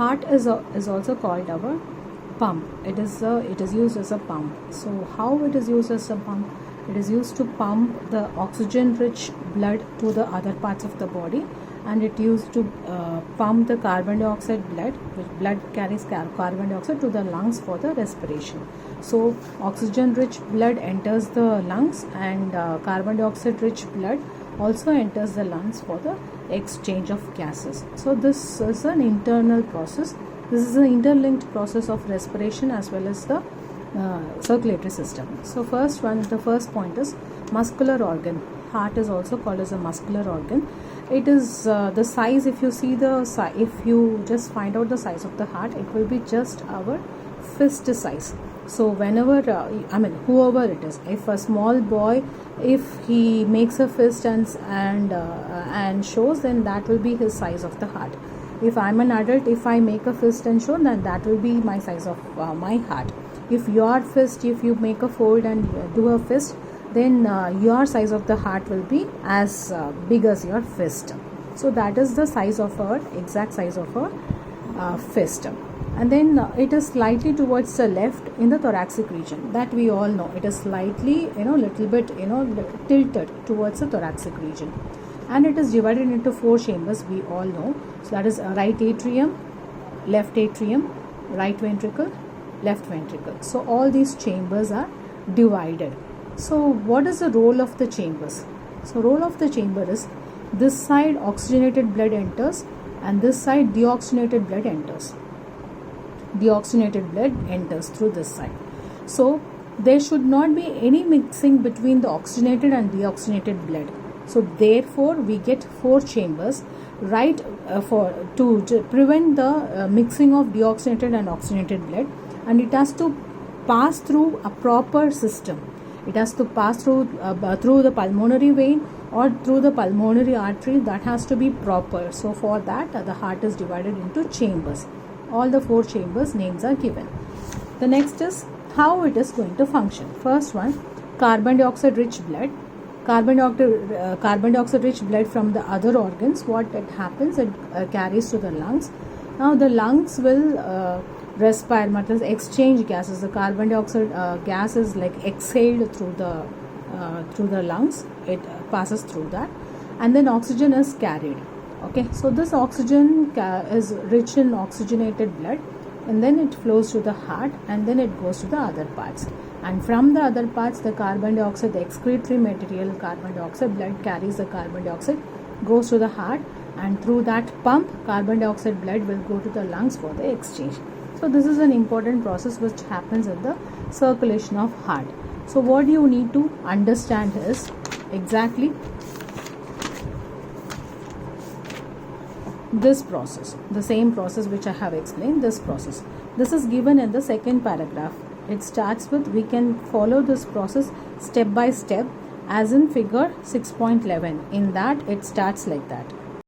heart is also called our pump. It is used as a pump. So how it is used as a pump? It is used to pump the oxygen rich blood to the other parts of the body, and it used to pump the carbon dioxide blood, which blood carries carbon dioxide to the lungs for the respiration. So oxygen rich blood enters the lungs, and carbon dioxide rich blood also enters the lungs for the exchange of gases. So this is an internal process. This is an interlinked process of respiration as well as the circulatory system. So the first point is muscular organ. Heart is also called as a muscular organ. It is the size. If you see if you just find out the size of the heart, it will be just our fist size. So whenever whoever it is, if a small boy, if he makes a fist and shows, then that will be his size of the heart. If I'm an adult, if I make a fist and show, then that will be my size of my heart. If you make a fold and do a fist, then your size of the heart will be as big as your fist. So that is the size of exact size of a fist. And then it is slightly towards the left in the thoracic region. That we all know. It is slightly, little bit, tilted towards the thoracic region. And it is divided into 4 chambers, we all know. So that is right atrium, left atrium, right ventricle, left ventricle. So all these chambers are divided. So what is the role of the chambers? So role of the chamber is, this side oxygenated blood enters and this side deoxygenated blood enters. Deoxygenated blood enters through this side. So there should not be any mixing between the oxygenated and deoxygenated blood. So therefore we get 4 chambers, right, to prevent the mixing of deoxygenated and oxygenated blood, and it has to pass through a proper system. It has to pass through the pulmonary vein or through the pulmonary artery. That has to be proper. So for that the heart is divided into chambers. All the 4 chambers names are given. The next is how it is going to function. First one, carbon dioxide rich blood. Carbon dioxide rich blood from the other organs, what it happens, it carries to the lungs. Now the lungs will respire, exchange gases. The carbon dioxide gas is like exhaled through the lungs. It passes through that, and then oxygen is carried. Okay, so this oxygen is rich in oxygenated blood, and then it flows to the heart, and then it goes to the other parts. And from the other parts, the carbon dioxide, the excretory material, carbon dioxide blood carries the carbon dioxide, goes to the heart, and through that pump, carbon dioxide blood will go to the lungs for the exchange. So this is an important process which happens in the circulation of heart. So what you need to understand is exactly this process, the same process which I have explained, this process. This is given in the second paragraph. It starts with, we can follow this process step by step as in figure 6.11. In that it starts like that.